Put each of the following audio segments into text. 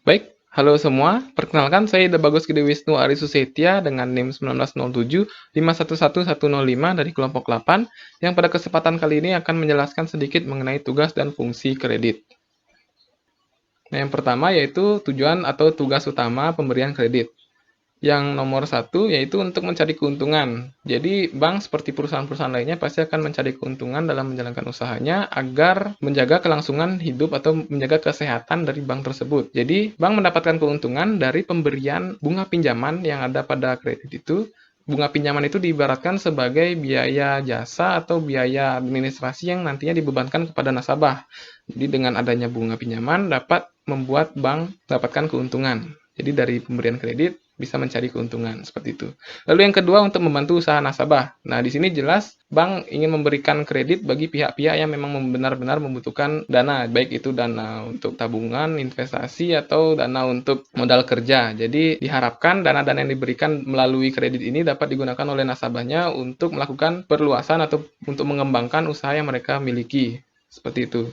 Baik, halo semua. Perkenalkan saya Ida Bagus Gede Wisnu Ari Susetya dengan NIM 1907 511105 dari kelompok 8 yang pada kesempatan kali ini akan menjelaskan sedikit mengenai tugas dan fungsi kredit. Nah, yang pertama yaitu tujuan atau tugas utama pemberian kredit. Yang nomor satu yaitu untuk mencari keuntungan. Jadi bank seperti perusahaan-perusahaan lainnya pasti akan mencari keuntungan dalam menjalankan usahanya agar menjaga kelangsungan hidup atau menjaga kesehatan dari bank tersebut. Jadi bank mendapatkan keuntungan dari pemberian bunga pinjaman yang ada pada kredit itu. Bunga pinjaman itu diibaratkan sebagai biaya jasa atau biaya administrasi yang nantinya dibebankan kepada nasabah. Jadi dengan adanya bunga pinjaman dapat membuat bank mendapatkan keuntungan. Jadi dari pemberian kredit bisa mencari keuntungan seperti itu. Lalu yang kedua untuk membantu usaha nasabah. Nah, di sini jelas bank ingin memberikan kredit bagi pihak-pihak yang memang benar-benar membutuhkan dana, baik itu dana untuk tabungan, investasi atau dana untuk modal kerja. Jadi diharapkan dana-dana yang diberikan melalui kredit ini dapat digunakan oleh nasabahnya untuk melakukan perluasan atau untuk mengembangkan usaha yang mereka miliki. Seperti itu.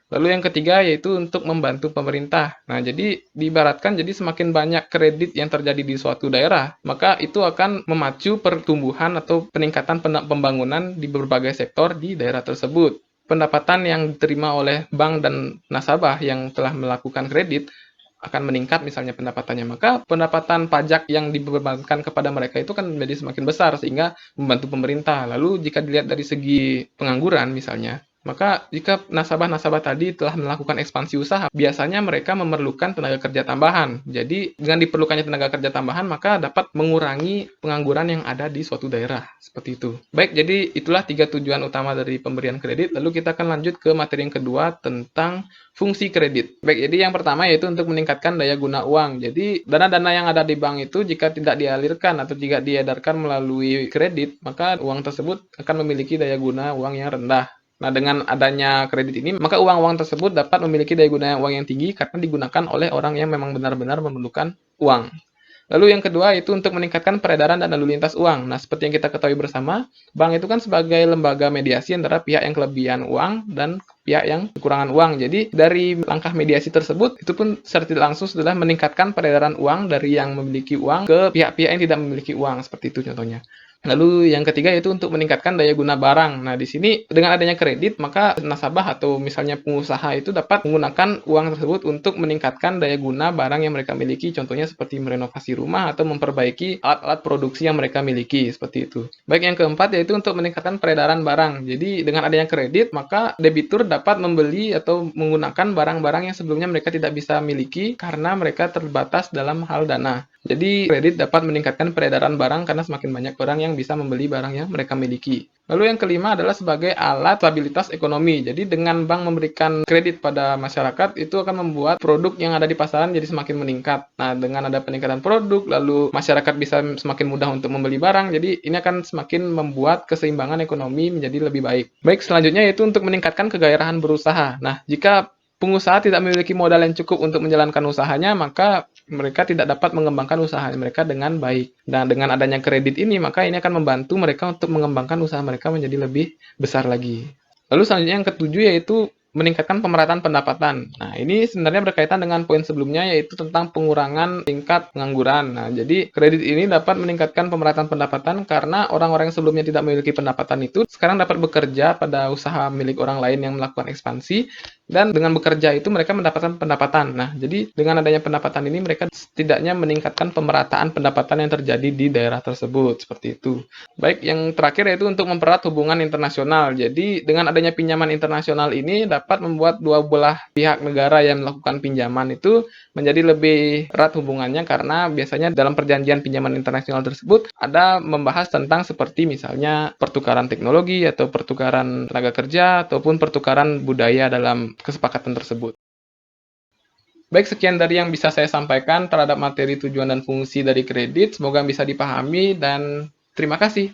Lalu yang ketiga yaitu untuk membantu pemerintah. Nah, jadi diibaratkan jadi semakin banyak kredit yang terjadi di suatu daerah, maka itu akan memacu pertumbuhan atau peningkatan pembangunan di berbagai sektor di daerah tersebut. Pendapatan yang diterima oleh bank dan nasabah yang telah melakukan kredit akan meningkat misalnya pendapatannya, maka pendapatan pajak yang dibebankan kepada mereka itu kan menjadi semakin besar sehingga membantu pemerintah. Lalu jika dilihat dari segi pengangguran misalnya, maka jika nasabah-nasabah tadi telah melakukan ekspansi usaha, biasanya mereka memerlukan tenaga kerja tambahan. Jadi dengan diperlukannya tenaga kerja tambahan, maka dapat mengurangi pengangguran yang ada di suatu daerah. Seperti itu. Baik, jadi itulah 3 tujuan utama dari pemberian kredit. Lalu kita akan lanjut ke materi yang kedua tentang fungsi kredit. Baik, jadi yang pertama yaitu untuk meningkatkan daya guna uang. Jadi dana-dana yang ada di bank itu jika tidak dialirkan atau jika diedarkan melalui kredit, maka uang tersebut akan memiliki daya guna uang yang rendah. Nah, dengan adanya kredit ini, maka uang-uang tersebut dapat memiliki daya guna uang yang tinggi karena digunakan oleh orang yang memang benar-benar memerlukan uang. Lalu yang kedua itu untuk meningkatkan peredaran dan lalu lintas uang. Nah, seperti yang kita ketahui bersama, bank itu kan sebagai lembaga mediasi antara pihak yang kelebihan uang dan pihak yang kekurangan uang. Jadi, dari langkah mediasi tersebut, itu pun secara tidak langsung sudah meningkatkan peredaran uang dari yang memiliki uang ke pihak-pihak yang tidak memiliki uang. Seperti itu contohnya. Lalu yang ketiga yaitu untuk meningkatkan daya guna barang. Nah, di sini dengan adanya kredit, maka nasabah atau misalnya pengusaha itu dapat menggunakan uang tersebut untuk meningkatkan daya guna barang yang mereka miliki. Contohnya seperti merenovasi rumah atau memperbaiki alat-alat produksi yang mereka miliki, seperti itu. Baik, yang keempat yaitu untuk meningkatkan peredaran barang. Jadi dengan adanya kredit, maka debitur dapat membeli atau menggunakan barang-barang yang sebelumnya mereka tidak bisa miliki karena mereka terbatas dalam hal dana. Jadi kredit dapat meningkatkan peredaran barang karena semakin banyak orang yang bisa membeli barang yang mereka miliki. Lalu yang kelima adalah sebagai alat stabilitas ekonomi. Jadi dengan bank memberikan kredit pada masyarakat itu akan membuat produk yang ada di pasaran jadi semakin meningkat. Nah, dengan ada peningkatan produk, lalu masyarakat bisa semakin mudah untuk membeli barang. Jadi ini akan semakin membuat keseimbangan ekonomi menjadi lebih baik. Baik, selanjutnya yaitu untuk meningkatkan kegairahan berusaha. Nah, jika pengusaha tidak memiliki modal yang cukup untuk menjalankan usahanya, maka mereka tidak dapat mengembangkan usaha mereka dengan baik. Dan dengan adanya kredit ini, maka ini akan membantu mereka untuk mengembangkan usaha mereka menjadi lebih besar lagi. Lalu selanjutnya yang ketujuh yaitu meningkatkan pemerataan pendapatan. Nah, ini sebenarnya berkaitan dengan poin sebelumnya yaitu tentang pengurangan tingkat pengangguran. Nah, jadi kredit ini dapat meningkatkan pemerataan pendapatan karena orang-orang yang sebelumnya tidak memiliki pendapatan itu sekarang dapat bekerja pada usaha milik orang lain yang melakukan ekspansi dan dengan bekerja itu mereka mendapatkan pendapatan. Nah, jadi dengan adanya pendapatan ini mereka setidaknya meningkatkan pemerataan pendapatan yang terjadi di daerah tersebut seperti itu. Baik, yang terakhir yaitu untuk mempererat hubungan internasional. Jadi, dengan adanya pinjaman internasional ini dapat membuat dua belah pihak negara yang melakukan pinjaman itu menjadi lebih erat hubungannya karena biasanya dalam perjanjian pinjaman internasional tersebut ada membahas tentang seperti misalnya pertukaran teknologi atau pertukaran tenaga kerja ataupun pertukaran budaya dalam kesepakatan tersebut. Baik, sekian dari yang bisa saya sampaikan terhadap materi tujuan dan fungsi dari kredit. Semoga bisa dipahami dan terima kasih.